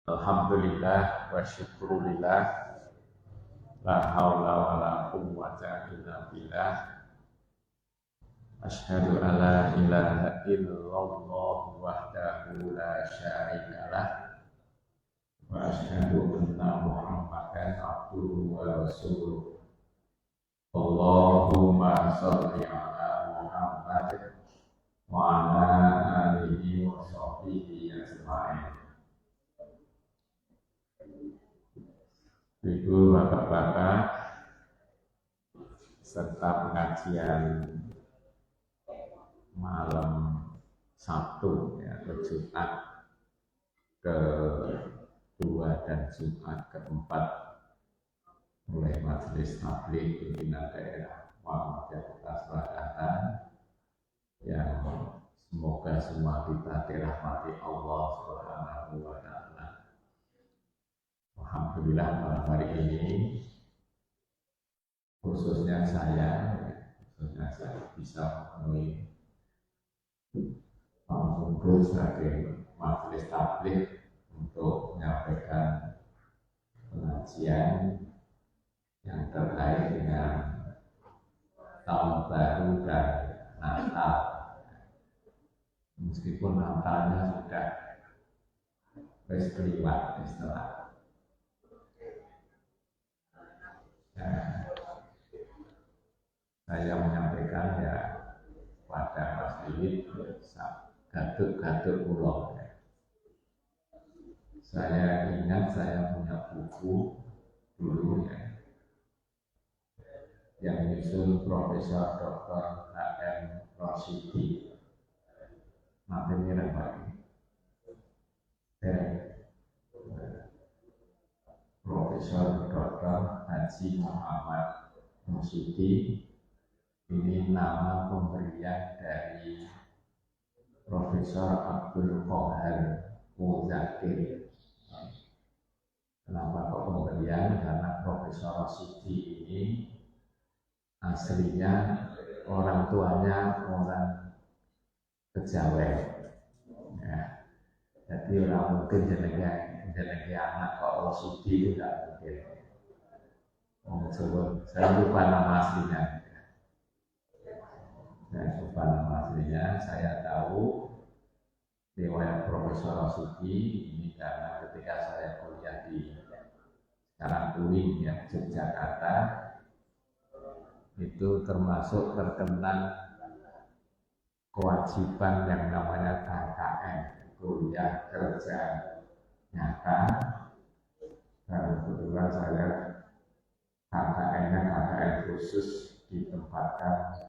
Alhamdulillah wa syukurillah. La haula wa la quwwata illa billah. Asyhadu an la ilaha illallah wahdahu la syarikalah. Wa asyhadu anna Muhammadan abduhu wa rasuluh. Allahumma shalli ala Muhammad wa ala alihi wa sahbihi ajma'in. Ibu, bapak-bapak, serta pengajian malam Sabtu atau Jumat kedua dan Jumat keempat mulai majelis tabligh pimpinan daerah Muhammadiyah Kota Surakarta yang semoga semua kita dirahmati Allah Subhanahu wa Ta'ala. Alhamdulillah pada hari ini khususnya saya bisa memenuhi panggung sebagai majelis tabligh untuk menyampaikan pengajian yang terkait dengan tahun baru dan Natal. Meskipun Natalnya sudah kelewat setelah saya menyampaikan ya pada Mas Philip gaduh pulau. Saya ingat saya punya buku dulu yang disusun Profesor Dr. H.M. Rosyidi. Nanti mirip lagi. Profesor Dr. Haji Muhammad Rosyidi. Ini nama pemberian dari Profesor Abdul Qahar Muzakir. Kenapa kok pemberian? Karena Profesor Rosyidi ini aslinya orang tuanya orang Kejawen. Ya. Jadi orang mungkin jenenge anak kok Rosyidi itu tidak mungkin. Saya lupa nama aslinya. Saya tahu riwayat Profesor Rosyidi ini karena ketika saya kuliah di Karangturi Yogyakarta itu termasuk terkenal kewajiban yang namanya KKN, kuliah kerja nyata. Dan kebetulan saya KKN-nya KKN khusus ditempatkan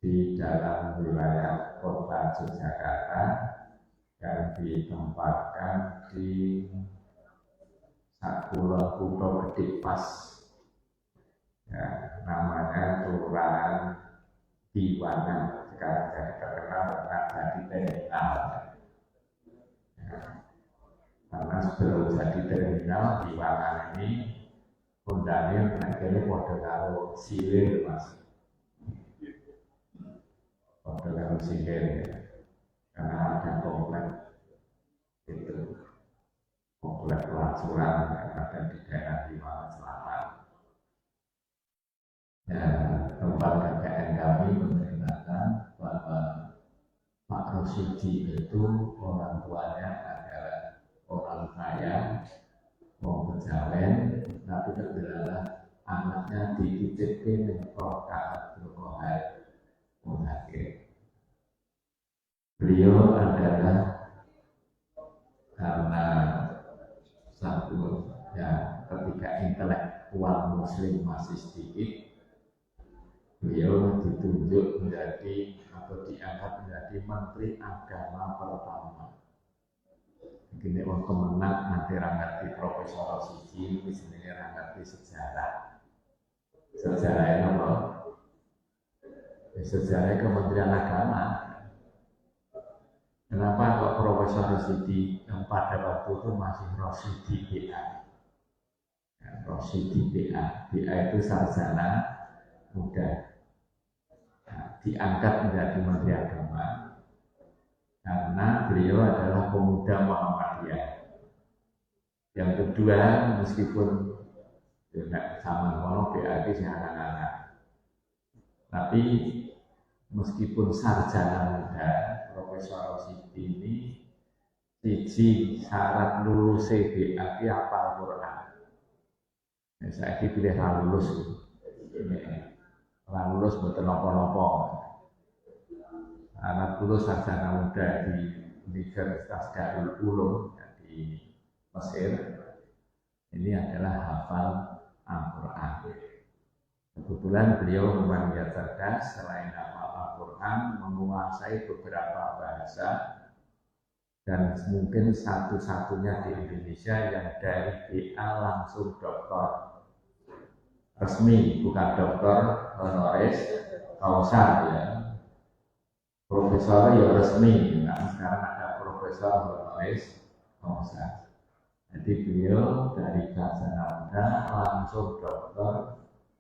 di dalam wilayah kota Yogyakarta dan ditempatkan di Sakulon Kutha Gedhe Pas, ya, namanya Kelurahan Diwangan. Sekarang jadi terkenal karena jadi terminal. Ya, karena sebelum jadi terminal Diwangan ini kondanya akhirnya pada karo Silir Mas. Pada Silir karena ada komplek itu, komplek pelacuran yang ada di daerah Diwangan Selatan. Ya, tempat KKN kami menceritakan bahwa Pak Rosyidi itu orang tuanya adalah orang kaya, orang Kejawen, tapi adalah anaknya dititipkan dengan Prof. Abdul Qahar Muzakir. Beliau adalah karena satu ketika intelektual Muslim masih sedikit, beliau ditunjuk menjadi atau diangkat menjadi Menteri Agama pertama. Begini orang kemenang nanti rangerti Profesor Rosyidi, misalnya rangerti sejarah. Sejarahnya apa? Sejarah Kementerian Agama. Kenapa kok Profesor Rosyidi yang pada waktu itu masih Rosyidi BA? Ya, Rosyidi BA. BA itu sarjana muda. Nah, diangkat menjadi Menteri Agama karena beliau adalah pemuda Muhammadiyah. Yang kedua, meskipun tidak sama kono BAD sing anak-anak, tapi meskipun sarjana muda, Profesor Siti ini siji syarat lulus BAD apa Al-Quran. Ya, saya pilih lulus, lulus betul nopo-nopo. Anak lulus sarjana muda di Universitas Darul Ulum di Mesir ini adalah hafal Al-Quran. Kebetulan beliau memang cerdas, selain hafal Al-Quran, menguasai beberapa bahasa dan mungkin satu-satunya di Indonesia yang dari BA langsung doktor resmi, bukan doktor honoris causa ya. Profesor ya resmi, nah, sekarang ada profesor honoris causa. Jadi beliau dari sarjana muda langsung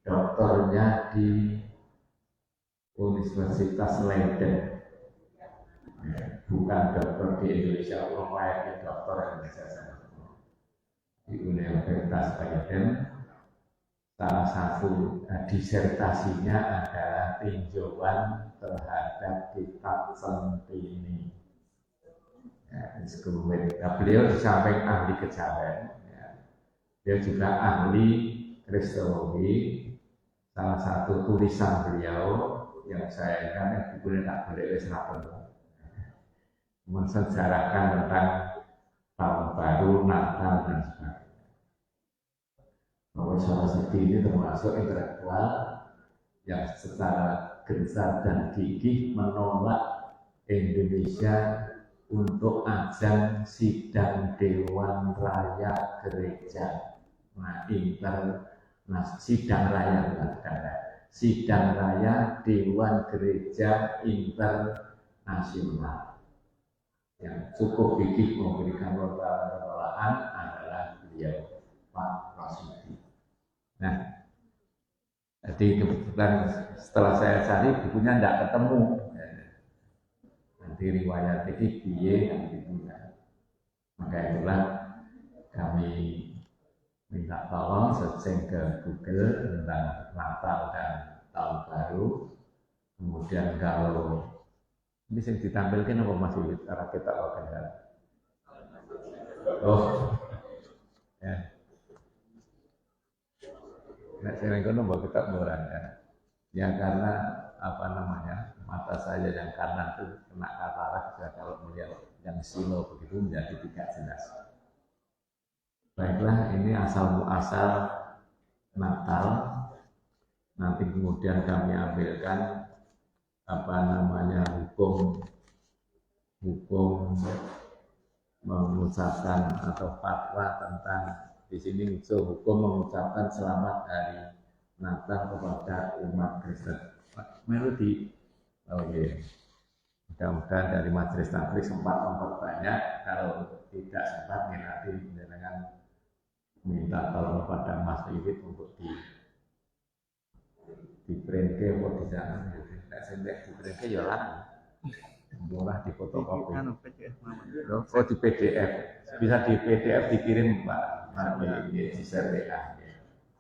doktornya di Universitas Leiden. Bukan dokter di Indonesia, orang dokter Indonesia di Universitas Leiden. Salah satu disertasinya adalah tinjauan terhadap kitab Centini. Ya, beliau di samping ahli kejawen, ya, dia juga ahli kristologi. Salah satu tulisan beliau yang saya ingat bukunya tak boleh diserapan, mensejarahkan tentang tahun baru, Natal dan sebagainya. Profesor Siti ini termasuk intelektual yang secara gencar dan gigih menolak Indonesia untuk ajang sidang Dewan Raya Gereja. Sidang raya sidang raya Dewan Gereja Internasional. Yang cukup gigih memberikan penolakan adalah beliau Pak Rasudi. Nah, jadi kebetulan setelah saya cari bukunya tidak ketemu. Nanti riwayat ini biye yang dipunya. Maka itulah kami minta tolong searching ke Google tentang Natal dan Tahun Baru. Kemudian kalau ini yang ditampilkan apa masih cara kita lakukan? Oh, ya. Nah, saya ingin bahwa kita murahnya, ya karena apa namanya mata saya yang kanan itu kena katarak, kalau melihat yang silo begitu menjadi tidak jelas. Baiklah, ini asal muasal Natal. Nanti kemudian kami ambilkan apa namanya hukum mengucapkan atau fatwa tentang di sini hukum mengucapkan selamat hari Natal kepada umat Kristen. Melodi, oh iya. Mudah-mudahan dari majelis taklim sempat memperbanyak. Kalau tidak sempat nanti dengan minta tolong pada Mas Iwit untuk di print atau di sana. Tidak sendiri di print ya lah. Murah di fotokopi. Oh di PDF. Bisa di PDF dikirim Pak. Di share WA.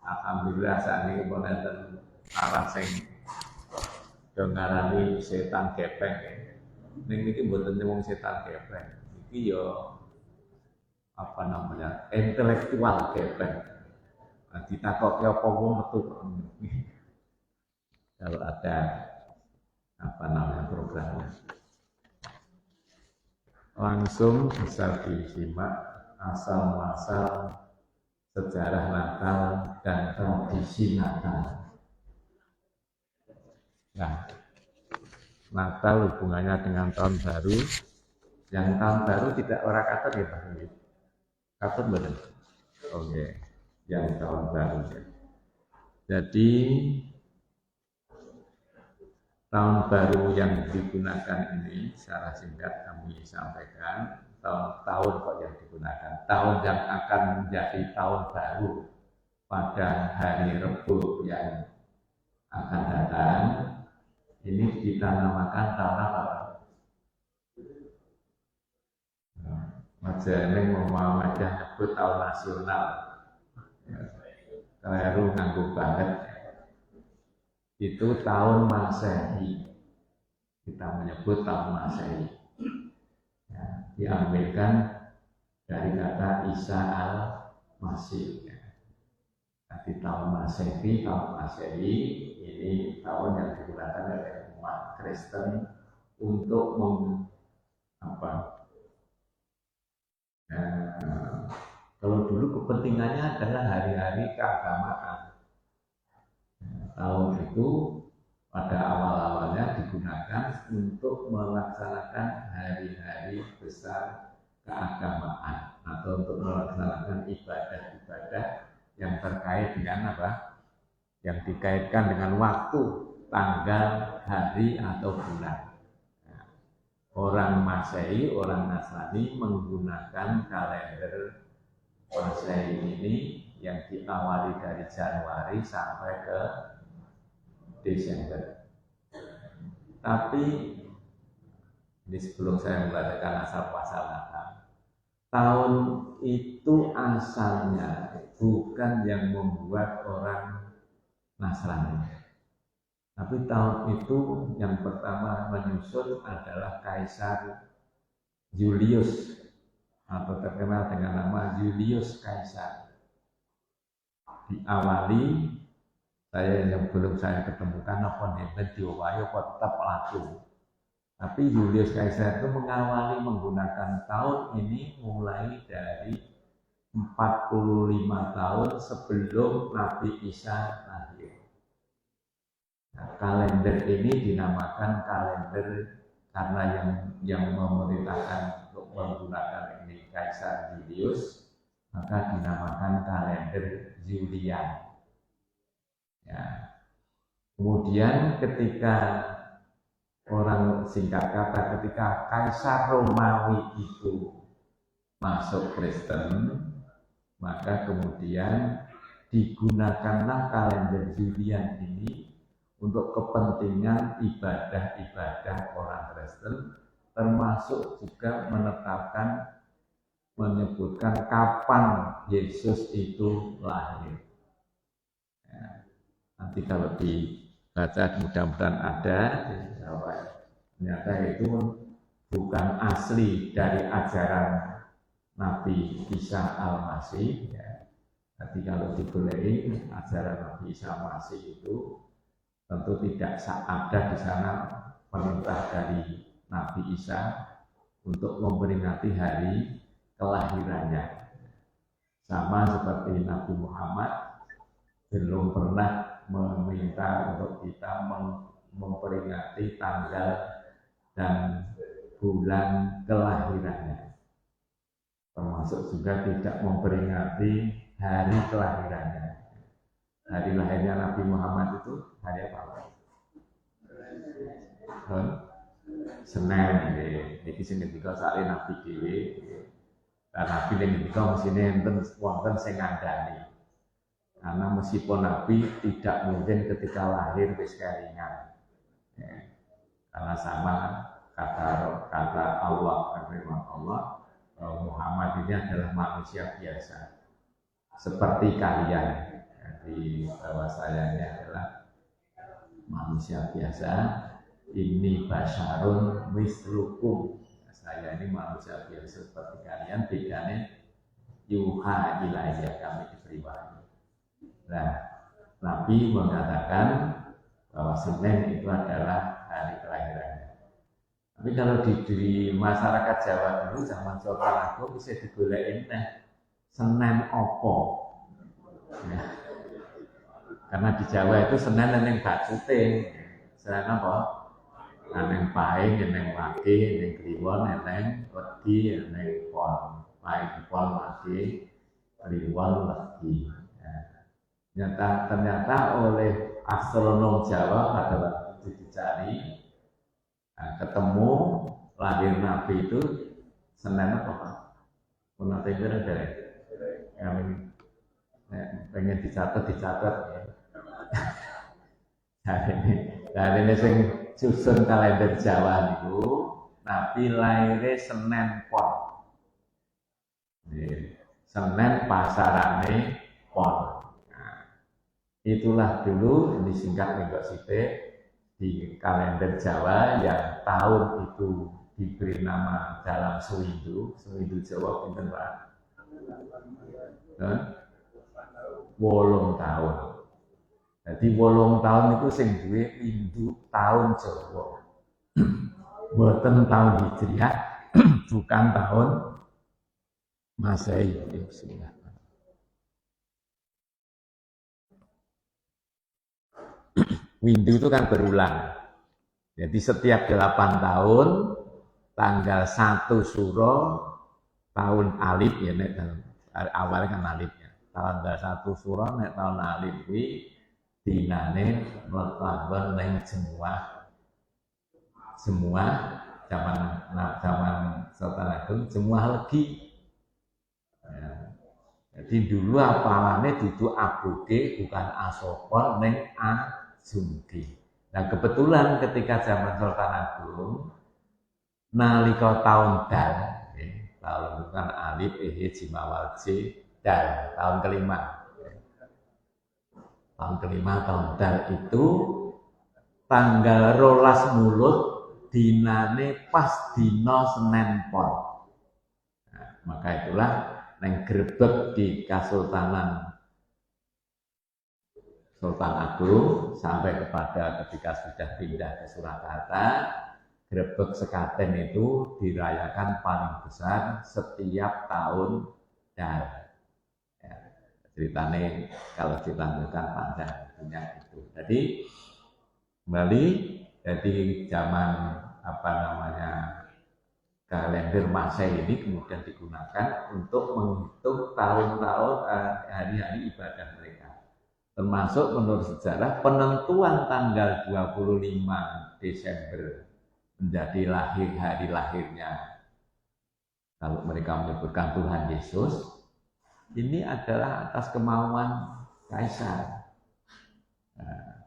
Alhamdulillah saat ini penonton arah sing ngarani setan gepeng. Ning niki mboten wong setan gepeng. Iki yo apa namanya? Intelektual gepeng. Nah, ditakoki apa wong metu. Kalau ada apa namanya programnya. Langsung bisa disimak asal-muasal sejarah Natal dan tradisi Natal. Nah, Natal hubungannya dengan tahun baru. Yang tahun baru tidak orang kata ya Pak. Kata benar. Oke, yang tahun baru. Jadi tahun baru yang digunakan ini secara singkat kami sampaikan, tahun kok yang digunakan, tahun yang akan menjadi tahun baru pada hari Rabu yang akan datang, ini kita namakan tahun apa? Majalah Muhammadiyah nyebut tahun nasional. Keliru nganggo banget. Itu tahun Masehi. Kita menyebut tahun Masehi. Ya, diambilkan dari kata Isa al-Masih. Di tahun Masehi ini tahun yang digunakan oleh umat Kristen untuk kalau dulu kepentingannya adalah hari-hari keagamaan. Tahun itu pada awal-awalnya digunakan untuk melaksanakan hari-hari besar keagamaan atau untuk melaksanakan ibadah-ibadah yang terkait dengan yang dikaitkan dengan waktu, tanggal, hari atau bulan. Orang Masehi, orang Nasrani menggunakan kalender Masehi ini yang diawali dari Januari sampai ke Desember. Tapi ini sebelum saya membacakan asal-muasal Natal, tahun itu asalnya bukan yang membuat orang Nasrani. Tapi tahun itu yang pertama menyusun adalah Kaisar Julius atau terkenal dengan nama Julius Kaisar. Diawali yang belum saya ketemukan apa nih diwayo tetap laku. Tapi Julius Kaisar itu mengawali menggunakan tahun ini mulai dari 45 tahun sebelum Nabi Isa lahir. Nah, kalender ini dinamakan kalender karena yang memerintahkan untuk menggunakan ini Kaisar Julius, maka dinamakan kalender Julian. Ya. Kemudian ketika ketika Kaisar Romawi itu masuk Kristen, maka kemudian digunakanlah kalender Julian ini untuk kepentingan ibadah-ibadah orang Kristen, termasuk juga menyebutkan kapan Yesus itu lahir. Ya, nanti kalau dibaca mudah-mudahan ada, ternyata itu bukan asli dari ajaran Nabi Isa al-Masih. Ya. Nanti kalau dibelai ajaran Nabi Isa al-Masih itu tentu tidak ada di sana perintah dari Nabi Isa untuk memperingati hari kelahirannya. Sama seperti Nabi Muhammad belum pernah meminta untuk kita memperingati tanggal dan bulan kelahirannya. Termasuk juga tidak memperingati hari kelahirannya. Hari lahirnya Nabi Muhammad itu hari apa? Senin. Niki sing ngendika sakjane Nabi dhewe. Lah Nabi ning ngendika mesine wonten sing ngandani. Karena meskipun Nabi tidak mungkin ketika lahir wis kelingan. Ya. Karena sama kata Allah, firman Allah, Muhammad ini adalah manusia biasa. Seperti kalian. Di bawah saya ini adalah manusia biasa, ini basyarun mislukum. Saya ini manusia biasa seperti kalian, bedanya yuha ilayya, kami diberi wahyu. Nah, Nabi mengatakan bahwa Senin itu adalah hari kelahirannya. Tapi kalau di masyarakat Jawa dulu zaman Sultan Agung bisa digoleki Senin opo. Ya. Karena di Jawa itu Senin neng bacute, Senin apa? Neng paing, neng wage, neng kliwon, neng wedi, neng pon, paing pon wage, kliwon wedi. Ternyata oleh astronom Jawa pada waktu itu dicari, ketemu lahir Nabi itu Senin apa? Pernah dengar dari yang pengen dicatat ya. Hari ini sing susun kalender Jawa niku Nabi lahirnya Senin Pon. Senen pasarane pon. Nah, itulah dulu ini singkat nenggok sithik di kalender Jawa yang tahun itu diberi nama dalam Sewindu. Sewindu Jawa pinten Pak? 8 tahun. Jadi 8 tahun itu sing duwe windu tahun Jawa. Buatan tahun Hijriah, bukan tahun Masehi. Bismillah. Windu itu kan berulang. Jadi setiap 8 tahun, tanggal 1 Suro, tahun Alif ya, awalnya kan Alif ya. Tanggal 1 Suro, tahun Alif ini, dinane mlebet ning semua zaman Sultan Agung semua legi. Ya. Jadi dulu apalane duduk aboge bukan asopon neng asumki. Nah kebetulan ketika zaman Sultan Agung nalika tahun Dal, tahun bukan Alif Jimawal J Dal tahun kelima. Tahun kelima tahun Dal itu tanggal 12 Mulut dinane pas dina Senen Pon. Nah, maka itulah neng grebeg di Kasultanan Sultan Agung sampai kepada ketika sudah pindah ke Surakarta, grebeg sekaten itu dirayakan paling besar setiap tahun Dal. Ya, ceritanya kalau dilanjutkan panjang punya itu. Jadi kembali jadi zaman kalender Masehi ini kemudian digunakan untuk menghitung tahun-tahun hari-hari ibadah mereka. Termasuk menurut sejarah penentuan tanggal 25 Desember menjadi hari lahirnya. Kalau mereka menyebutkan Tuhan Yesus, ini adalah atas kemauan kaisar. Nah,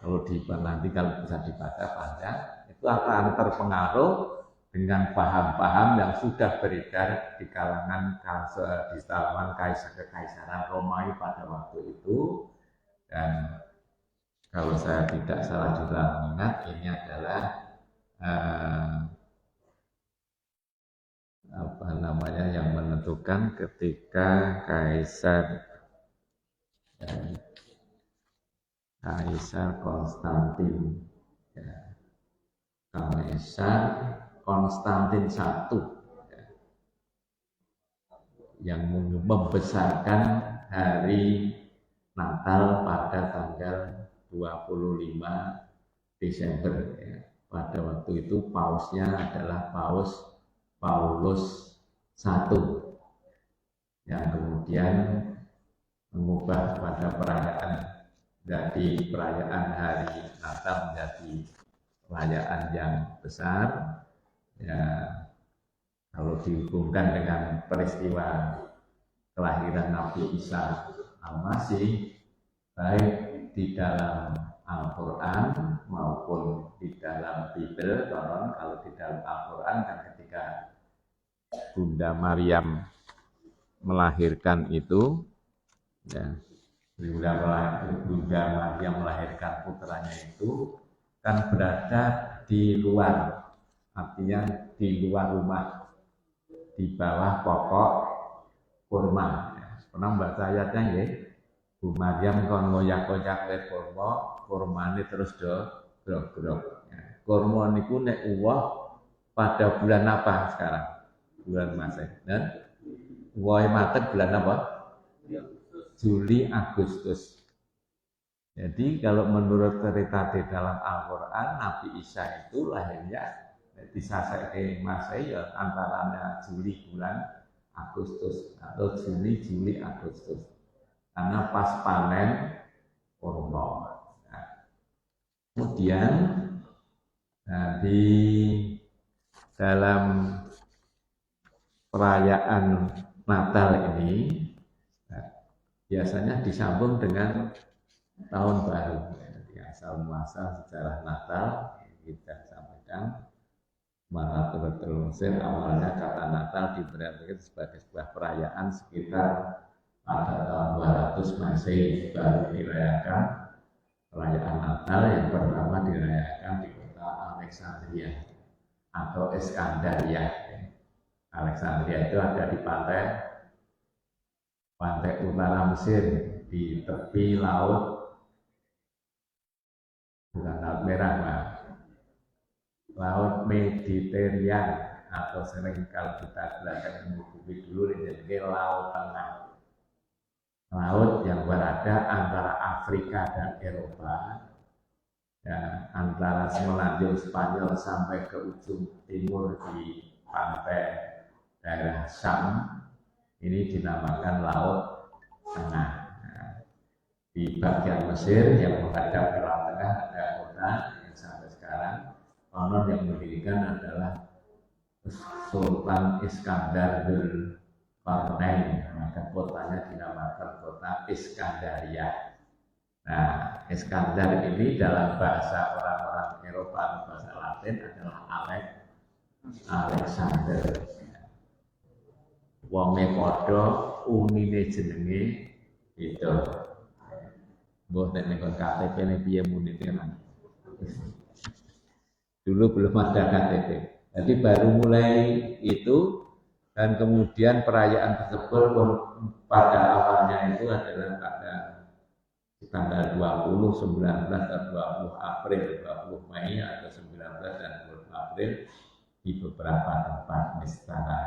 kalau nanti kalau bisa dibaca panjang, itu akan terpengaruh dengan paham-paham yang sudah beredar di kalangan kekaisaran Romawi pada waktu itu. Dan kalau saya tidak salah juga mengingat, ini adalah yang menentukan ketika Kaisar Konstantin, Kaisar Konstantin I yang membesarkan hari Natal pada tanggal 25 Desember. Pada waktu itu pausnya adalah Paus Paulus I yang kemudian mengubah pada perayaan hari Natal menjadi perayaan yang besar. Ya, kalau dihubungkan dengan peristiwa kelahiran Nabi Isa Al-Masih, baik di dalam Al-Quran maupun di dalam Bible, kalau di dalam Al-Quran kan ketika Bunda Maryam melahirkan itu, ya, Bunda Maryam melahirkan putranya itu kan berada di luar, artinya di luar rumah, di bawah pokok kurma. Pernah baca ayatnya ya, Bu Maryam kon ngoyak-ngoyak le kurma ini terus grog-grog. Kurma niku nek uwoh pada bulan apa sekarang? Bulan Masehi. Dan uwohe mateng bulan apa? Juli Agustus. Jadi kalau menurut cerita di dalam Al-Quran, Nabi Isa itu lahirnya di Sasehe Masehi ya antaranya Juli bulan Agustus atau Juli Agustus. Karena pas panen kurma. Nah, kemudian di dalam perayaan Natal ini biasanya disambung dengan tahun baru. Jadi asal muasal sejarah Natal kita sampaikan. Malatul Mesir awalnya kata Natal diberartikan sebagai sebuah perayaan sekitar pada tahun 200 Masehi baru dirayakan perayaan Natal yang pertama dirayakan di kota Alexandria atau Iskandaria. Alexandria itu ada di pantai utara Mesir di tepi laut, bukan laut merah, Pak. Laut Mediterranean atau sering kalau kita belajar ilmu dulu disebut laut tengah. Laut yang berada antara Afrika dan Eropa, ya, antara semenanjung Spanyol sampai ke ujung timur di pantai daerah Syam, ini dinamakan Laut Tengah. Nah, di bagian Mesir yang menghadap ke Laut Tengah ada kota yang sampai sekarang konon yang mendirikan adalah Sultan Iskandar Dzulkarnain, maka kotanya dinamakan kota Iskandaria. Nah, Iskandar ini dalam bahasa orang-orang Eropa, bahasa Latin adalah Alexander. Wonge padha unine jenenge itu. Mbok nek ning KTP ne piye muni tenan. Dulu belum ada KTP. Jadi baru mulai itu dan kemudian perayaan tersebut pada awalnya itu adalah pada tanggal 20, 19 dan 20 April, 20 Mei atau 19 dan 20 April di beberapa tempat secara.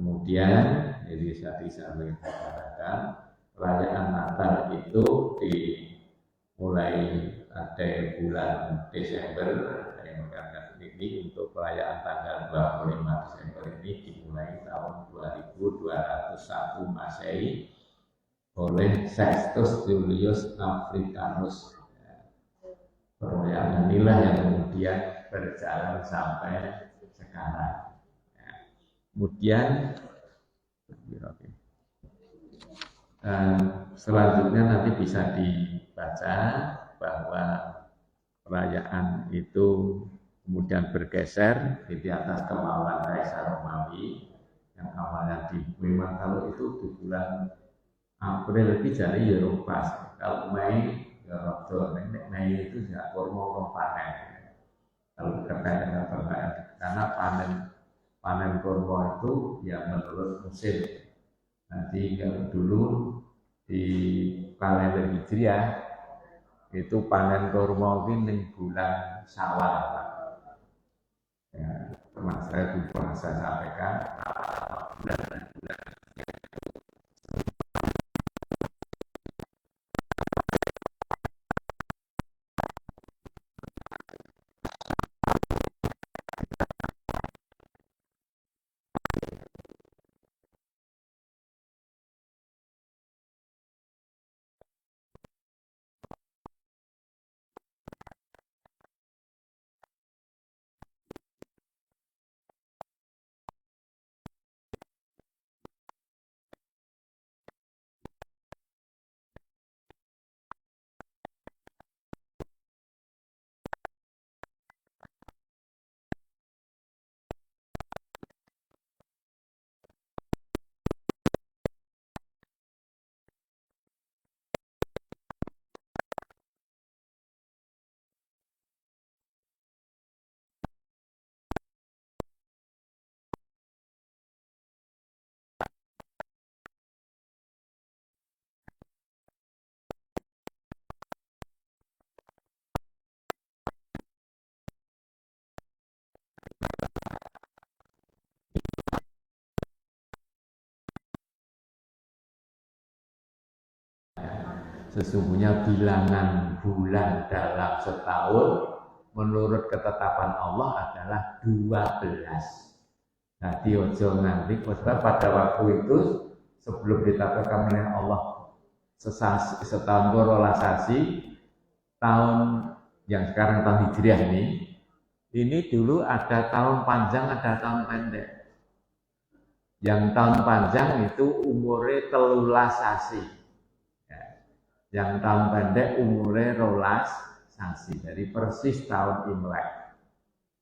Kemudian jadi tadi saya mengatakan perayaan Natal itu dimulai ada bulan Desember. Ini untuk perayaan tanggal 25 Desember ini dimulai tahun 2201 Masehi oleh Sextus Julius Africanus. Perayaan inilah yang kemudian berjalan sampai sekarang. Kemudian selanjutnya nanti bisa dibaca bahwa perayaan itu kemudian bergeser di atas kemauan Kaisar Romawi yang awalnya memang kalau itu di bulan April itu jadi ya pas. Kalau Mei ya rodo, Mei itu ya kurma panen. Kalau terkait dengan perayaan karena panen kurma itu ya menurut musim. Nanti kalau dulu di kalender Hijriah itu panen kurma ini bulan Syawal. Ya, pernah saya sampaikan bulan sesungguhnya bilangan bulan dalam setahun menurut ketetapan Allah adalah 12. Jadi ojo nanti pada waktu itu sebelum ditetapkan oleh Allah setahun korolasasi tahun yang sekarang tahun Hijriah ini dulu ada tahun panjang ada tahun pendek. Yang tahun panjang itu umurnya 13 sasi. Yang tahun pendek umurnya 12 sasi. Jadi persis tahun Imlek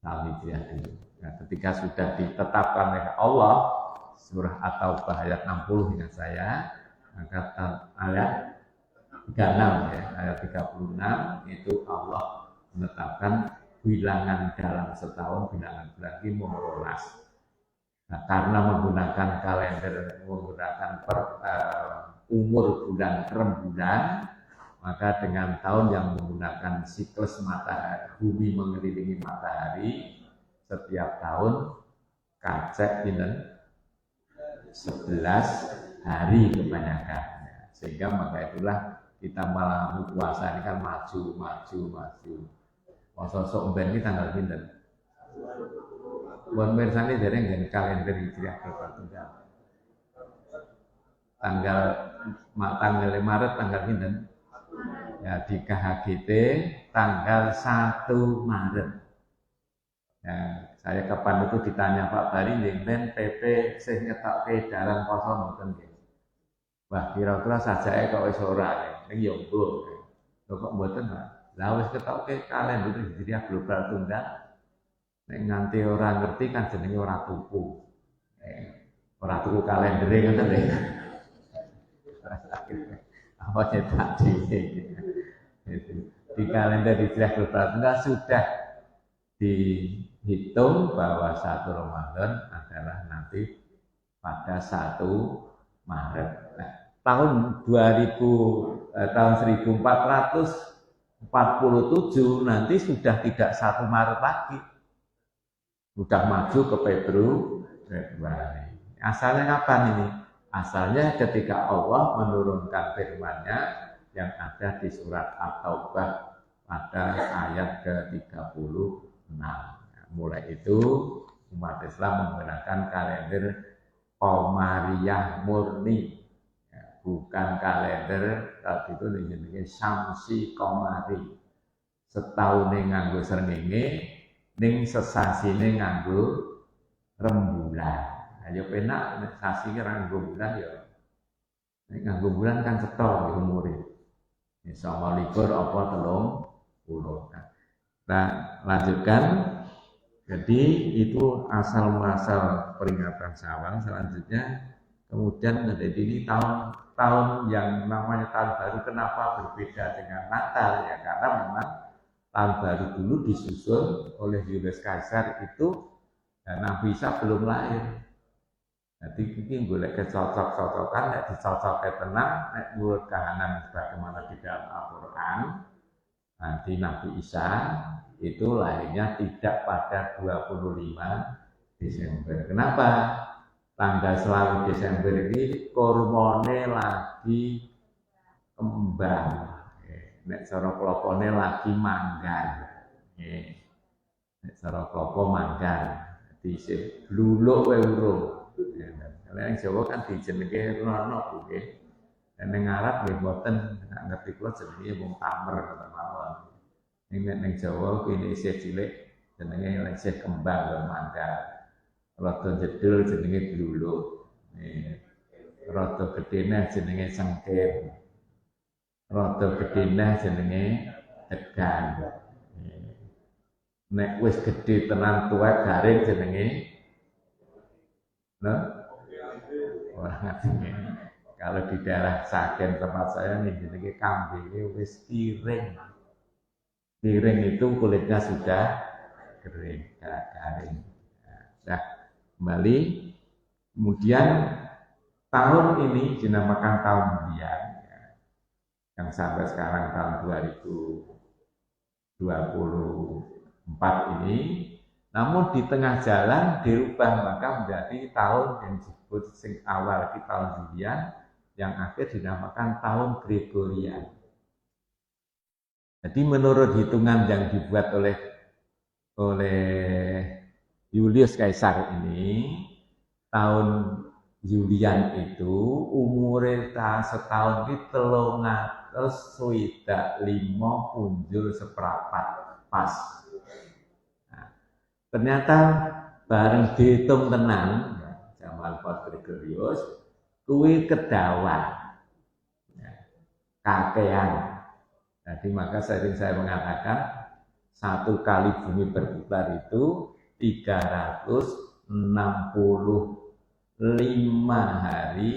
tahun Hijriah ini. Nah, ketika sudah ditetapkan oleh Allah, surah At-Taubah ayat 60 ingat saya, maka ayat 36 ya, ayat 36 itu Allah menetapkan bilangan dalam setahun, bilangan bulan ini 15. Nah, karena menggunakan kalender, menggunakan umur bulan rembulan, maka dengan tahun yang menggunakan siklus matahari, bumi mengelilingi matahari, setiap tahun kacek ini 11 hari kebanyakan. Sehingga maka itulah kita malah puasa ini kan maju. Sosok ben ini tanggal pinten. Buat mirsani dari yang kalender Hijriah bertunggal. Tanggal Maret tanggal pinten. Ya di KHGT tanggal 1 Maret. Ya, saya kapan itu ditanya Pak Bari yen PP sing ngetokke dalan poso mboten nggih. Wah, kira-kira sajake kok wis ora ning yo mbuh. Lho kok mboten, Pak? Lah wis ketokke kalender Hijriah global tunggal. Nek nganti ora ngerti kan jenenge ora tuku. Ora tuku kalendere ngoten lho. Apa cetak dhewe. Di kalender Hijriah global tunggal sudah dihitung bahwa 1 Ramadan adalah nanti pada 1 Maret. Nah, tahun 1447 nanti sudah tidak 1 Maret lagi. Sudah maju ke Februari. Asalnya kapan ini? Asalnya ketika Allah menurunkan firman-Nya yang ada di surat At-Taubah pada ayat ke-36. Nah, mulai itu umat Islam menggunakan kalender Qamariyah murni, ya, bukan kalender waktu itu jenenge Syamsi Qamari. Setahune nganggo srengenge, ning sesasine nganggo rembulan. Ayo penak nek sasi nganggo bulan ya. Nek nganggo bulan kan cetha umure. Wis 29 apa 30. Nah, lanjutkan. Jadi itu asal muasal peringatan Syawal. Selanjutnya kemudian menjadi ini tahun yang namanya tahun baru. Kenapa berbeda dengan Natal? Ya karena memang tahun baru dulu disusun oleh Julius Caesar itu dan Nabi Isa belum lahir. Jadi ini boleh kecocok-cocokan, nek dicocokkan tenang, nek menurut kahanan sebagaimana di dalam Al-Quran. Nanti Nabi Isa itu lahirnya tidak pada 25 Desember. Kenapa? Tanggal selalu Desember ini kormone lagi kembang. Nek cara klopone lagi manggar. Nek cara klopo manggar. Dhisik bluluk wae urung. Kalau yang Jawa kan dijenenge rono nggih. Ning Arab nggih mboten ngerti kula jenenge wong tamer kata mawon. Ning Jawa kuwi isih cilik jenenge isih kembang lho mangga. Rada jedul jenenge bluluk. Rada gedene jenenge cengkir. Rada gedene jenenge tegan. Nek wis gedhe tenan tuwek garing jenenge orang ngerti. Kalau di daerah Saken tempat saya nih jenenge kambingnya wis piring. Piring itu kulitnya sudah kering, garing. Nah, kembali. Kemudian tahun ini dinamakan tahun bulian, ya, yang sampai sekarang tahun 2024 ini. Namun di tengah jalan dirubah maka menjadi tahun yang disebut sing awal di tahun Julian, yang akhir dinamakan tahun Gregorian. Jadi menurut hitungan yang dibuat oleh Julius Caesar ini, tahun Julian itu umurnya setahun itu 365 punjul seprapat pas. Ternyata bareng dihitung tenang, zaman Paus Gregorius, kuwi kedawan, kakean. Jadi maka sering saya mengatakan 1 kali bumi berputar itu 365 hari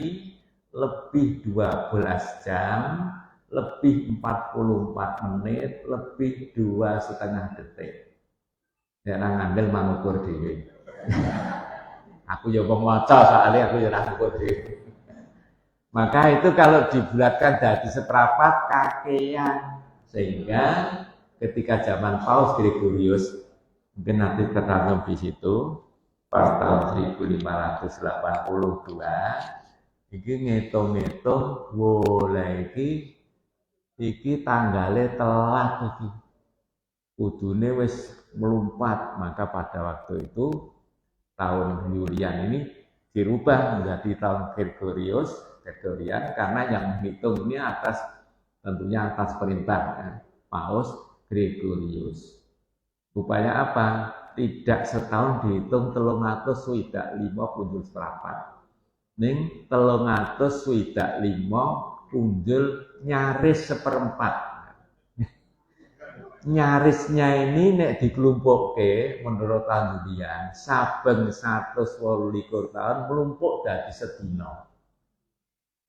lebih 12 jam lebih 44 menit lebih 2,5 detik. Ya nang ngandel mangukur dhewe. Aku ya wong maca soalnya aku ya ora ngukur dhewe. Maka itu kalau dibulatkan jadi seperempat kakean, sehingga ketika zaman Paus Gregorius mungkin nanti tertanam di situ pas tahun 1582 iki ngitung-ngitung boleh iki tanggale telat iki kudune wis melompat, maka pada waktu itu tahun Julian ini dirubah menjadi tahun Gregorian karena yang menghitung ini tentunya atas perintah Paus Gregorius. Rupanya apa? Tidak setahun dihitung 365 punjul seprapat. Ning 365 punjul nyaris seperempat. Nyarisnya ini nek dikelumpukke menurut Tandudian saben 128 tahun melumpuk dadi sedina.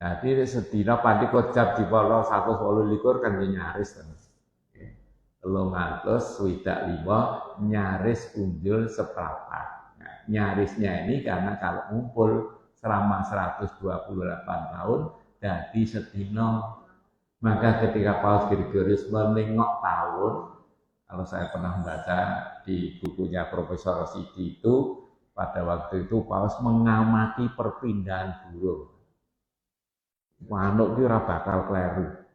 Jadi sedina pandi kocap dipolo 128 kan nyaris kan. 365 nyaris punjul seprapat. Nah, nyarisnya ini karena kalau ngumpul selama 128 tahun dadi sedina. Maka ketika Paus Gregorius menengok tahun, kalau saya pernah membaca di bukunya Profesor Rosidi itu, pada waktu itu Paus mengamati perpindahan burung. Manuk iki ora bakal kleru.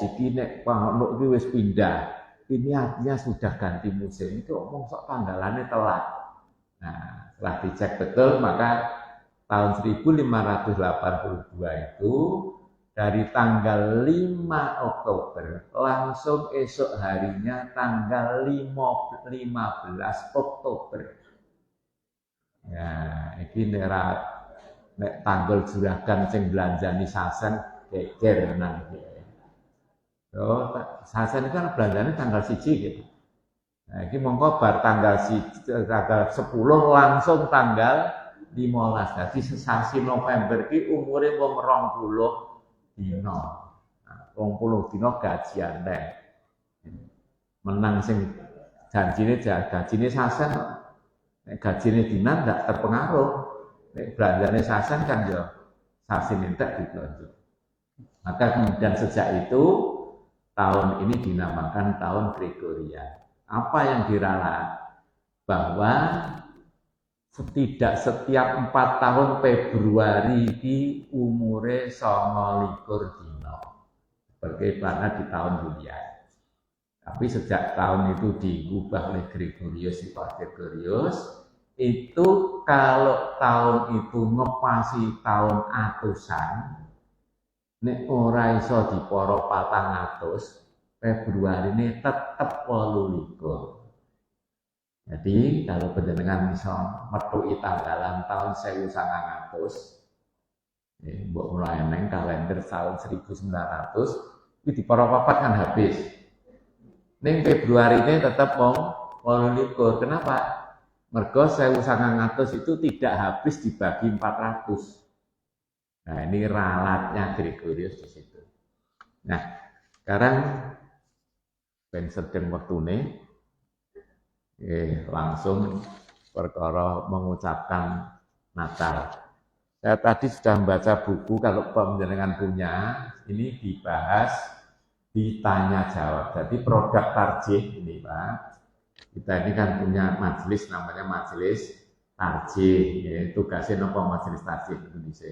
Jadi nek manuk iki wis pindah, ini artinya sudah ganti musim. Itu omong sok tanggalannya telat. Nah, setelah dicek betul, maka tahun 1582 itu dari tanggal 5 Oktober langsung esok harinya tanggal 15 Oktober. Ya, ini nek tanggal juragan sing belanjani sasen geger nang iki. Oh, sasen kan belanjane tanggal 1 gitu. Nah, iki mongko bar tanggal 10 langsung tanggal 15. Jadi sesasi November iki umure wong 20 dino. 20 dino gajian teh. Menang sing gajine sasen. Nek gajine dinan ndak terpengaruh. Nek belanjane sasen kan ya sasin entek dibelanja. Maka kemudian sejak itu tahun ini dinamakan tahun Gregorian. Apa yang diralat? Bahwa setiap 4 tahun Februari di umure 29 dino. Bagaimana di tahun Julian. Tapi sejak tahun itu diubah oleh Gregorius, itu kalau tahun itu ngepasi tahun atusan, nek ora iso diporo 400, Februari ini tetep 28. Jadi kalau panjenengan bisa metuki tanggalan tahun 1900, mbok mulai neng kalender tahun 1900, itu diporo papat kan habis. Ning Februari ini tetap mau 28. Kenapa? Mergo 1900 itu tidak habis dibagi 400. Nah, ini ralatnya Gregorius di situ. Nah, sekarang ben sedeng wektune langsung perkara mengucapkan Natal. Saya tadi sudah membaca buku, kalau panjenengan punya, ini dibahas ditanya jawab. Jadi produk tarjih ini Pak, kita ini kan punya majelis namanya majelis tarjih. Ya, tugasnya nopo majelis tarjih Indonesia.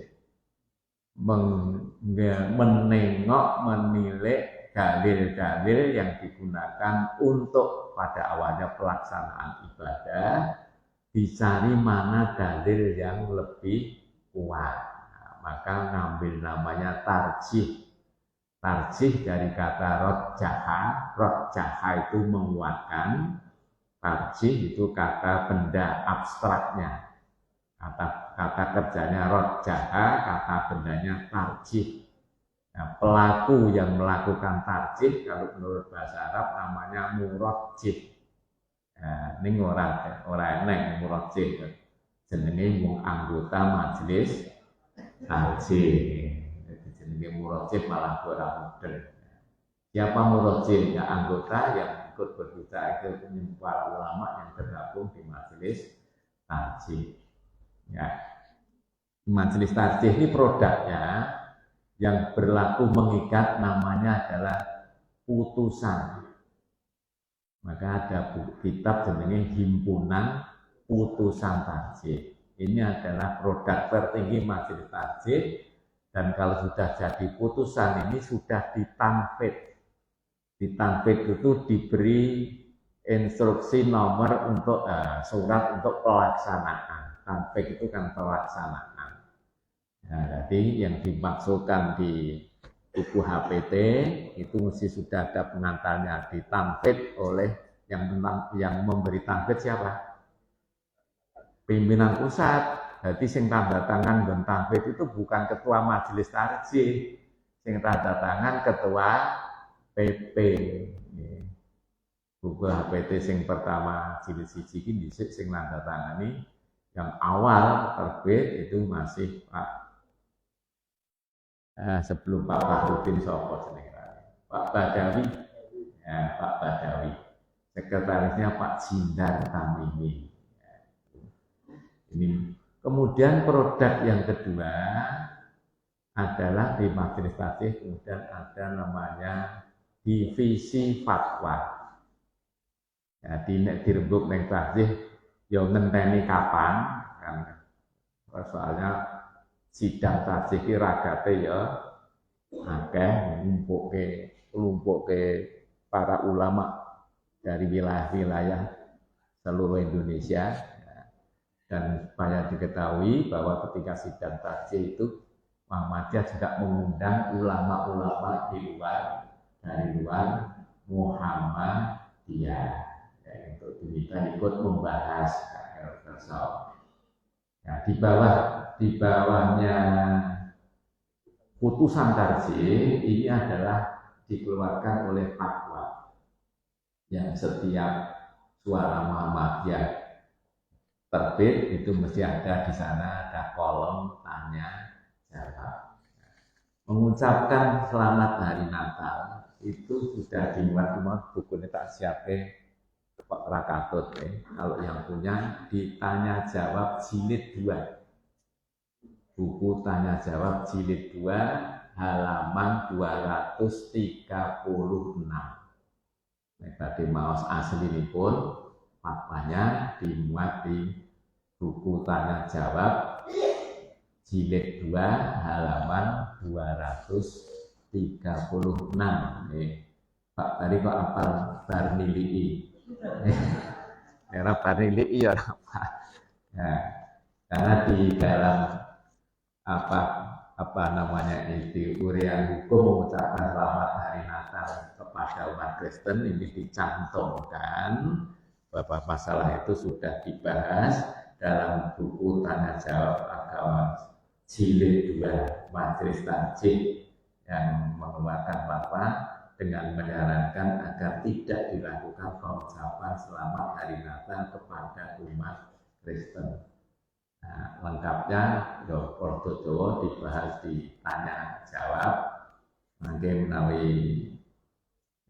Menengok, menilai dalil-dalil yang digunakan untuk pada awalnya pelaksanaan ibadah, dicari mana dalil yang lebih kuat. Nah, maka ngambil namanya tarjih. Tarjih dari kata rojjaha. Rojjaha itu menguatkan. Tarjih itu kata benda abstraknya. Kata kerjanya rojjaha, kata bendanya tarjih. Nah, pelaku yang melakukan tarjih kalau menurut bahasa Arab namanya murajjih. Nah, ning ora enek murajih jenenge mung anggota majelis takjih. Jadi jenenge murajih malah ora mudeng. Siapa murajih? Ya anggota yang ikut berbicara dengan para ulama yang tergabung di majelis takjih. Ya. Majelis takjih ini produknya yang berlaku mengikat namanya adalah putusan. Maka ada kitab jenenge Himpunan Putusan Takjih. Ini adalah produk tertinggi majelis takjih, dan kalau sudah jadi putusan ini sudah ditanfid. Ditanfid itu diberi instruksi nomor untuk surat untuk pelaksanaan. Tanfid itu kan pelaksanaan. Nah, jadi yang dimaksudkan di buku HPT itu mesti sudah ada pengantarnya, ditanfid oleh yang memberi tanfid siapa? Pimpinan pusat. Jadi sing tanda tangan dan tanfid itu bukan ketua majelis takjih, sing tanda tangan ketua PP. Buku HPT sing pertama jilid 1 iki dhisik sing tanda tangani yang awal terbit itu masih Pak sebelum Pak Fahrudin Sopo Pak Badawi, ya, Pak Badawi, sekretarisnya Pak Jindar Tamimi. Ini kemudian produk yang kedua adalah di majelis takjih kemudian ada namanya divisi fatwa. Jadi nek dirembuk neng takjih ya ngenteni kapan kan soalnya sidang takjih iki ragate ya akeh nglumpukke para ulama dari wilayah-wilayah seluruh Indonesia. Dan supaya diketahui bahwa ketika sidang takjih itu Muhammadiyah juga mengundang ulama-ulama dari luar Muhammadiyah untuk diminta ikut membahas tasawuf. Ya, di bawahnya putusan takjih ini adalah dikeluarkan oleh fatwa yang setiap suara Muhammadiyah terbit itu mesti ada di sana, ada kolom tanya jawab. Mengucapkan selamat hari Natal itu sudah dimuat buku ini tak siapin Pak Rakatut. Kalau yang punya ditanya jawab jilid 2. Buku tanya jawab jilid 2 halaman 236. Tadi maos asli ini pun fatwanya dimuat di buku tanya jawab jilid 2 halaman 236. Pak tadi kok apal Barnilii? Era Barnilii ya apa? Ya, karena di dalam apa namanya itu urian hukum mengucapkan selamat hari Natal kepada umat Kristen ini dicantumkan bahwa masalah itu sudah dibahas dalam buku tanya jawab agama jilid 2 majelis takjih yang mengeluarkan fatwa dengan menyarankan agar tidak dilakukan pengucapan selamat hari Natal kepada umat Kristen. Nah, lengkapnya Porto Jawa dibahas di tanya jawab. Nanti menawi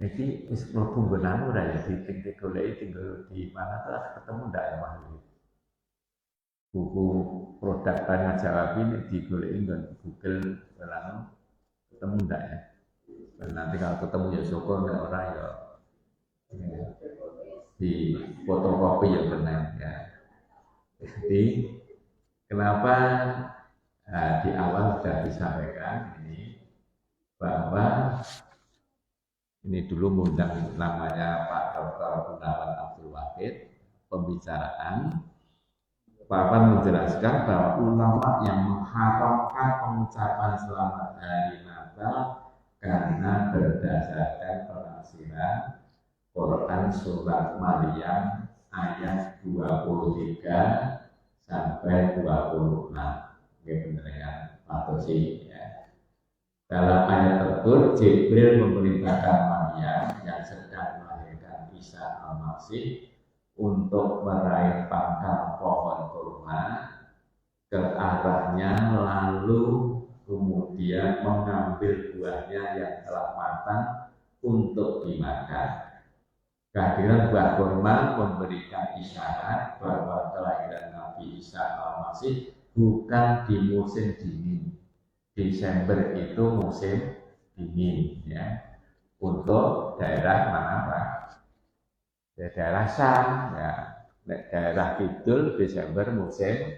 ini wis mlebu nggonanmu ora ya ditinggal di mana tuh ketemu ndak ya Mas? Buku produk tanya jawab ini digoleki nggon Google barang ketemu ndak ya? Dan nanti kalau ketemu ya syukur nek ora ya di fotokopi ya benar ya. Jadi kenapa di awal sudah disampaikan ini bahwa ini dulu mengundang namanya Pak Dr. Gunawan Abdul Wahid pembicaraan. Bapak menjelaskan bahwa ulama yang mengharamkan pengucapan selamat hari Natal karena berdasarkan penafsiran Quran surat Maryam ayat 23 sampai 26. Ini benar ya Pak Tosi ya. Dalam ayat tersebut Jibril memerintahkan Maryam yang sedang melahirkan Isa al-Masih untuk meraih pangkal pohon kurma ke arahnya, lalu kemudian mengambil buahnya yang telah matang untuk dimakan. Kehadiran buah kurma memberikan isyarat bahwa kelahiran Nabi Isa Al-Masih bukan di musim dingin. Desember itu musim dingin, ya. Untuk daerah mana Pak? Daerah Syam, ya. Daerah Kidul Desember musim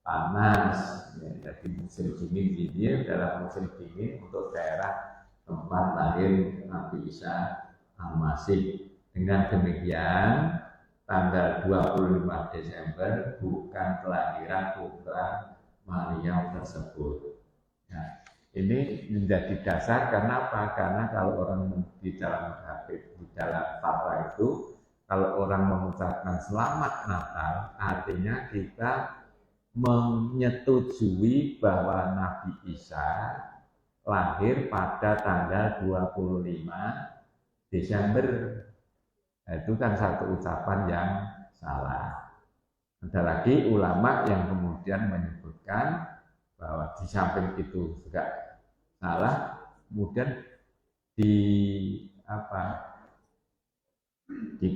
panas, ya. Jadi musim dingin ini adalah musim dingin untuk daerah tempat lahir Nabi Isa Al-Masih. Dengan demikian, tanggal 25 Desember bukan kelahiran putra Maryam tersebut. Ya, ini menjadi dasar karena apa? Karena kalau orang di dalam hadis, di dalam fatwa itu, kalau orang mengucapkan selamat Natal, artinya kita menyetujui bahwa Nabi Isa lahir pada tanggal 25 Desember. Itu kan satu ucapan yang salah. Ada lagi ulama yang kemudian menyebutkan bahwa di samping itu juga salah, kemudian di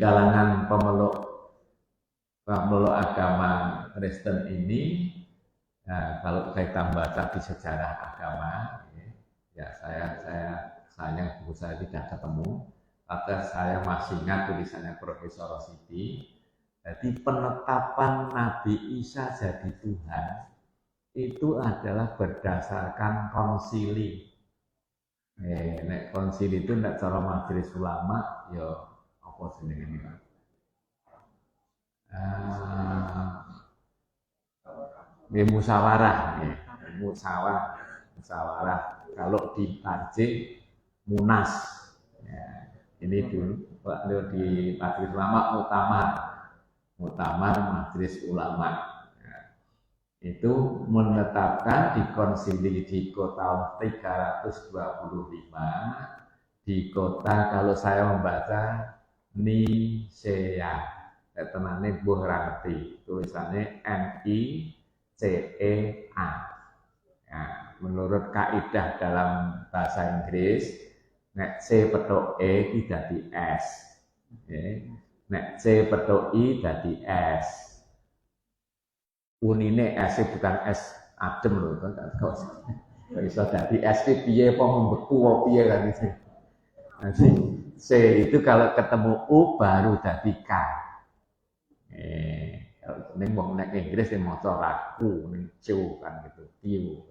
kalangan pemeluk agama Kristen ini, kalau kita baca di sejarah agama, ya sayang buku saya tidak ketemu. Maka saya masih ingat tulisannya Profesor Rosidi. Jadi penetapan Nabi Isa jadi Tuhan itu adalah berdasarkan konsili. Konsili itu tidak cara majelis ulama, ya apa jenenge ini? Musyawarah. Kalau di Aceh Munas. Ya. Ini dulu waktu di Majelis Ulama Muktamar Majelis Ulama, ya, itu menetapkan di konsili di kota 325 di kota, kalau saya membaca Nicea, temannya buah ranti, tulisannya NICEA. Ya, menurut kaidah dalam bahasa Inggris, nek C petuk E iki dadi S. Nek C petuk I dadi S. Unine S bukan S adem lho, kan kok iso dadi S iki piye apa membeku apa piye kan iki. Nanti C itu kalau ketemu U baru dadi K. Ning wong nek Inggris yang maca raku ning cu kan gitu, tiu.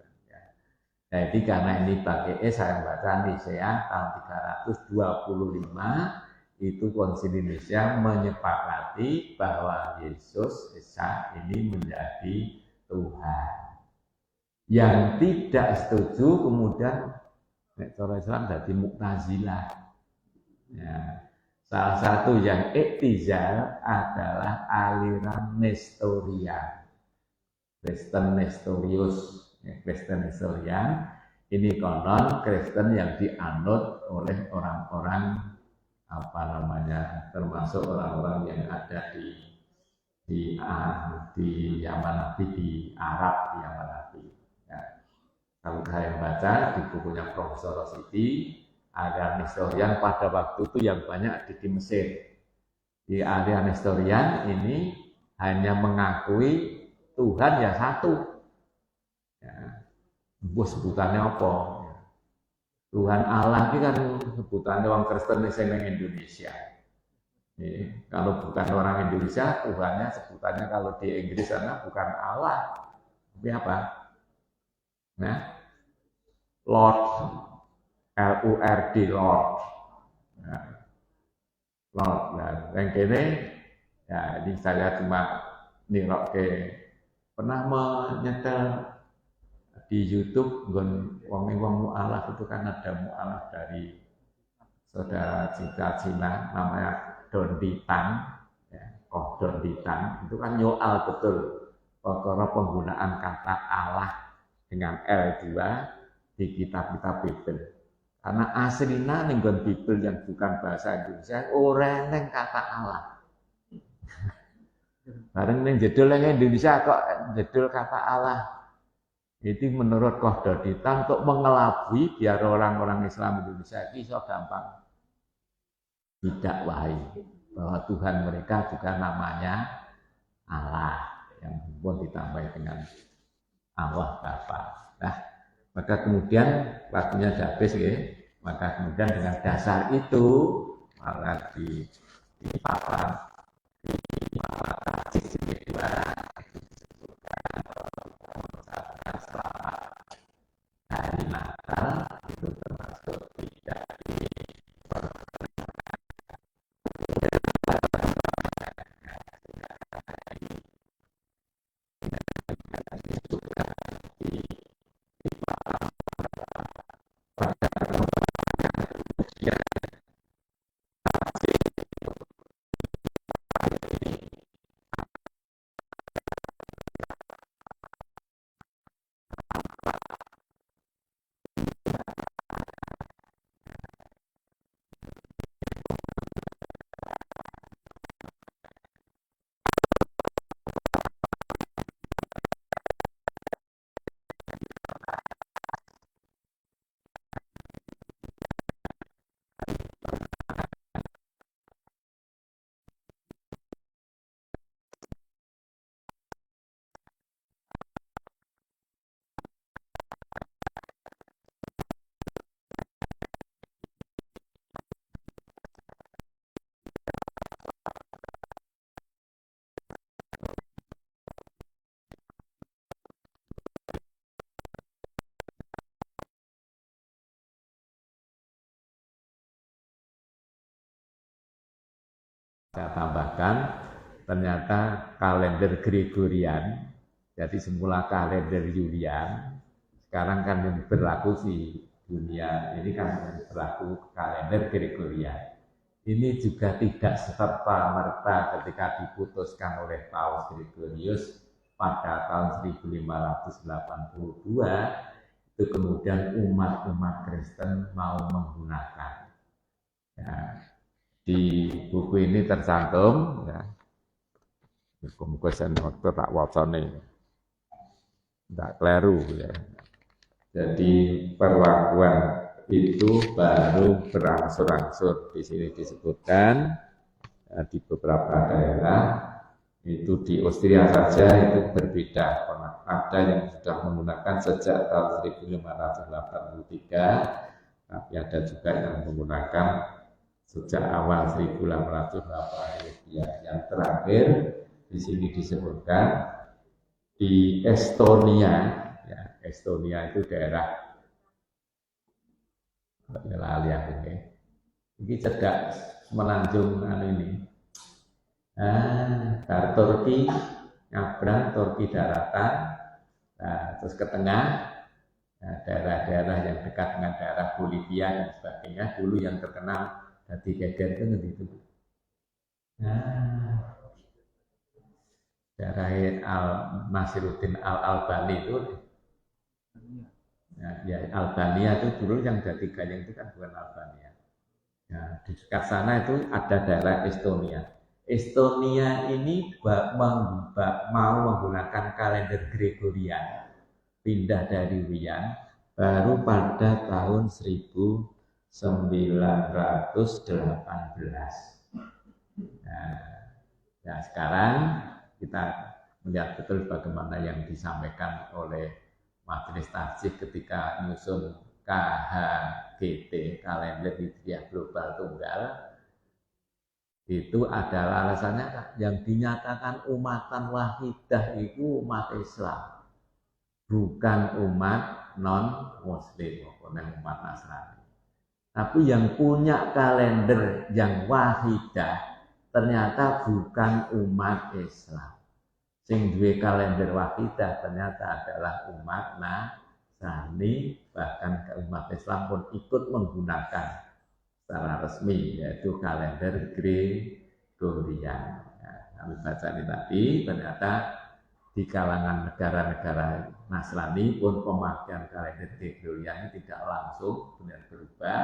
Jadi karena ini pakai saya baca Nicea tahun 325 itu Konsili Nicea menyepakati bahwa Yesus Isa ini menjadi Tuhan. Yang tidak setuju kemudian cara Islam jadi Mu'tazilah. Ya. Salah satu yang iktizal adalah aliran Nestorian, Kristen Nestorius. Kristen Nestorian ini konon Kristen yang dianut oleh orang-orang termasuk orang-orang yang ada di Yaman Nabi, di Arab, di Yaman Nabi. Ya. Kalau saya baca di bukunya Profesor Rosidi, ada Nestorian pada waktu itu yang banyak di Mesir. Di area Nestorian ini hanya mengakui Tuhan ya satu. Ya, sebutannya apa? Tuhan Allah ini kan sebutannya orang Kristen yang Indonesia. Kalau bukan orang Indonesia, Tuhannya sebutannya kalau di Inggris sana bukan Allah, tapi apa? Nah, Lord, Lord, nah, Lord. Nah, yang ini, ya ini saya cuma nirok ke pernah menyetel di YouTube, wong mu'alaf itu kan ada mu'alaf dari saudara Cina namanya Don Ditan, ya, Don Ditan itu kan nyoal betul perkara penggunaan kata Allah dengan L2 di kitab-kitab Bible. Karena aslinya ning Bible yang bukan bahasa Indonesia ora neng kata Allah. Bareng ning jedul ning Indonesia kok jedul kata Allah. Itu menurut Qahdadita untuk mengelabui biar orang-orang Islam Indonesia itu so gampang didakwahi bahwa Tuhan mereka juga namanya Allah yang pun ditambah dengan Allah Bapa. Nah, maka kemudian waktunya sudah habis ya. Maka kemudian dengan dasar itu malah di papan di hari Natal itu termasuk tidak saya tambahkan ternyata kalender Gregorian, jadi semula kalender Julian, sekarang kan yang berlaku di dunia ini kan berlaku kalender Gregorian. Ini juga tidak serta-merta ketika diputuskan oleh Paus Gregorius pada tahun 1582 itu kemudian umat-umat Kristen mau menggunakan. Ya, di buku ini tercantum ya. Muga-muga sen waktu tak wacane. Tidak keliru ya. Jadi perlakuan itu baru berangsur-angsur. Di sini disebutkan ya, di beberapa daerah itu di Austria saja itu berbeda. Ada yang sudah menggunakan sejak tahun 1583, tapi ada juga yang menggunakan sejak awal 1880 ya. Yang terakhir di sini disebutkan di Estonia, ya, Estonia itu daerah ini cedak semenanjung ini. Dari Turki nyabrang Turki daratan, nah, terus ke tengah. Nah, daerah-daerah yang dekat dengan daerah Bolivia dan sebagainya dulu yang terkenal dari geger itu gitu. Nah, daerah Nasiruddin Al-Albani itu, nah, ya Albania itu dulu yang jadi gayeng itu kan bukan Albania. Nah, di dekat sana itu ada daerah Estonia. Estonia ini mau menggunakan kalender Gregorian, pindah dari Rian baru pada tahun 1918. Nah, sekarang kita melihat betul bagaimana yang disampaikan oleh Majelis Tahzik ketika menyusun KHGT, Kalender Hijriah Global Tunggal. Itu adalah alasannya yang dinyatakan umatan wahidah itu umat Islam, bukan umat non-Muslim maupun umat Nasrani. Tapi yang punya kalender yang wahidah ternyata bukan umat Islam. Sing duwe kalender wahidah ternyata adalah umat Nasrani, bahkan umat Islam pun ikut menggunakan secara resmi yaitu kalender Gregorian. Ya, kami baca ini tadi ternyata di kalangan negara-negara Nasrani pun pemakaian kalender Gregorian ini tidak langsung benar berubah,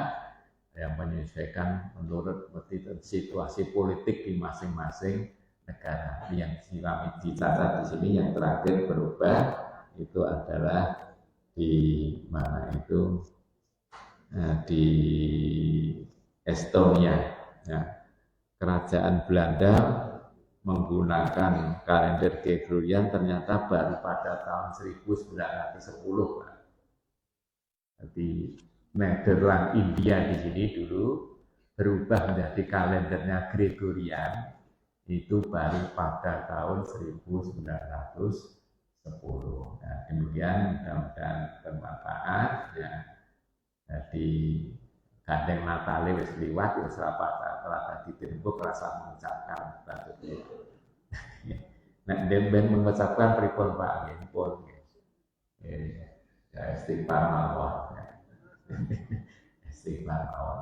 yang menyesuaikan menurut situasi politik di masing-masing negara. Yang kami dicatat di sini yang terakhir berubah itu adalah di mana itu di Estonia. Ya. Kerajaan Belanda menggunakan kalender Gregorian ternyata baru pada tahun 1910. Jadi Nederland India di sini dulu berubah menjadi kalendernya Gregorian itu baru pada tahun 1910. Nah, kemudian mudah-mudahan bermanfaat ya. Jadi gandeng Natale wis liwat wis telah tadi tembok rasa mengucapkan batuk. Nek ben mengucapkan pripun Pak nggih pun. Ya istighfar mawon. Istighfar mawon.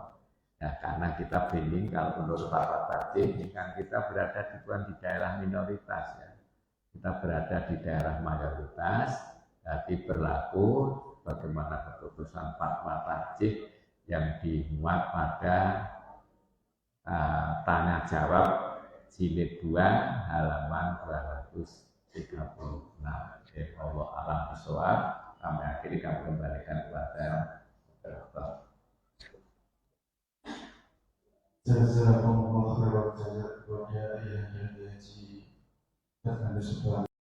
Nah, karena kita bingung kalau menurut Pak Tajik ini kan kita berada di daerah minoritas ya. Kita berada di daerah mayoritas, jadi berlaku bagaimana keputusan Fatwa Tajik yang dimuat pada tanya jawab jilid 2 halaman 236. Allah alam bisawab. Kami akhiri kami kembalikan kepada Dr. Jazakumullah khairan jazaa kepada yang dihaji dan Anda